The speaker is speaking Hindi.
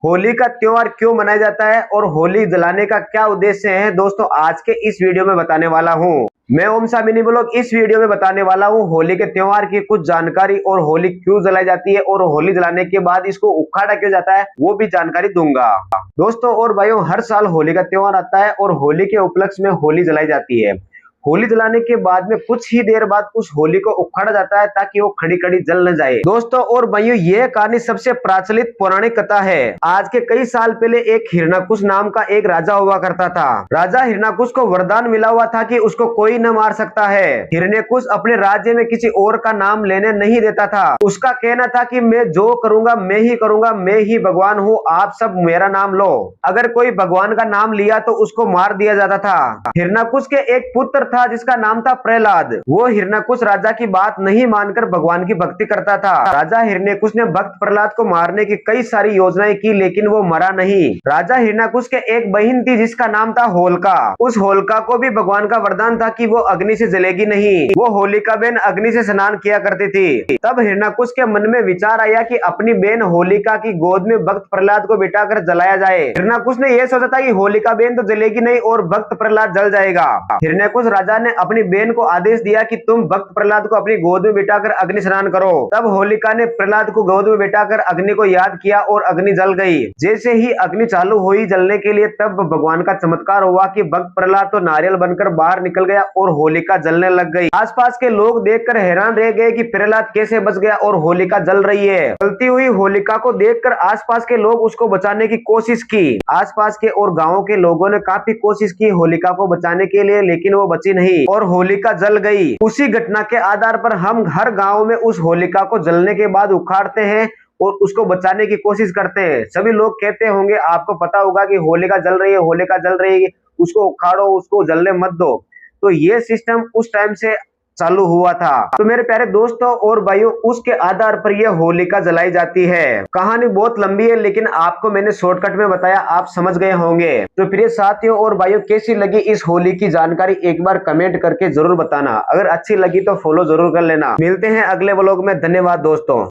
होली का त्योहार क्यों मनाया जाता है और होली जलाने का क्या उद्देश्य है दोस्तों, आज के इस वीडियो में बताने वाला हूँ। मैं ओम सा मिनी ब्लॉग इस वीडियो में बताने वाला हूँ होली के त्योहार की कुछ जानकारी और होली क्यों जलाई जाती है और होली जलाने के बाद इसको उखाड़ा क्यों जाता है वो भी जानकारी दूंगा। दोस्तों और भाइयों, हर साल होली का त्योहार आता है और होली के उपलक्ष्य में होली जलाई जाती है। होली जलाने के बाद में कुछ ही देर बाद उस होली को उखाड़ा जाता है ताकि वो खड़ी खड़ी जल न जाए। दोस्तों और भाइयों, ये कहानी सबसे प्रचलित पौराणिक कथा है। आज के कई साल पहले एक हिरण्यकुश नाम का एक राजा हुआ करता था। राजा हिरण्यकुश को वरदान मिला हुआ था कि उसको कोई न मार सकता है। हिरण्यकुश अपने राज्य में किसी और का नाम लेने नहीं देता था। उसका कहना था कि मैं जो करूंगा मैं ही करूंगा, मैं ही भगवान हूँ, आप सब मेरा नाम लो। अगर कोई भगवान का नाम लिया तो उसको मार दिया जाता था। हिरण्यकुश के एक पुत्र था जिसका नाम था प्रहलाद। वो हिरण्यकुश राजा की बात नहीं मानकर भगवान की भक्ति करता था। राजा हिरण्यकुश ने भक्त प्रहलाद को मारने की कई सारी योजनाएं की लेकिन वो मरा नहीं। राजा हिरण्यकुश के एक बहन थी जिसका नाम था होलिका। उस होलिका को भी भगवान का वरदान था कि वो अग्नि से जलेगी नहीं। वो होलिका बहन अग्नि से स्नान किया करती थी। तब हिरण्यकुश के मन में विचार आया कि अपनी बहन होलिका की गोद में भक्त प्रहलाद को बिठाकर जलाया जाए। हिरण्यकुश ने यह सोचा था कि होलिका बहन तो जलेगी नहीं और भक्त प्रहलाद जल जाएगा। हिरण्यकुश राजा ने अपनी बहन को आदेश दिया कि तुम भक्त प्रहलाद को अपनी गोद में बिठाकर अग्नि स्नान करो। तब होलिका ने प्रहलाद को गोद में बिठाकर अग्नि को याद किया और अग्नि जल गई। जैसे ही अग्नि चालू हुई जलने के लिए तब भगवान का चमत्कार हुआ कि भक्त प्रहलाद तो नारियल बनकर बाहर निकल गया और होलिका जलने लग गई। आसपास के लोग देखकर हैरान रह गए कि प्रहलाद कैसे बच गया और होलिका जल रही है। जलती हुई होलिका को देखकर आसपास के लोग उसको बचाने की कोशिश की। आसपास के और गाँव के लोगों ने काफी कोशिश की होलिका को बचाने के लिए, लेकिन वो बची नहीं और होलिका जल गई। उसी घटना के आधार पर हम हर गांव में उस होलिका को जलने के बाद उखाड़ते हैं और उसको बचाने की कोशिश करते हैं। सभी लोग कहते होंगे, आपको पता होगा कि होलिका जल रही है, होलिका जल रही है, उसको उखाड़ो, उसको जलने मत दो। तो ये सिस्टम उस टाइम से चालू हुआ था। तो मेरे प्यारे दोस्तों और भाइयों, उसके आधार पर यह होलिका जलाई जाती है। कहानी बहुत लंबी है लेकिन आपको मैंने शॉर्टकट में बताया, आप समझ गए होंगे। तो प्रिय साथियों और भाइयों, कैसी लगी इस होली की जानकारी एक बार कमेंट करके जरूर बताना। अगर अच्छी लगी तो फॉलो जरूर कर लेना। मिलते हैं अगले व्लॉग में। धन्यवाद दोस्तों।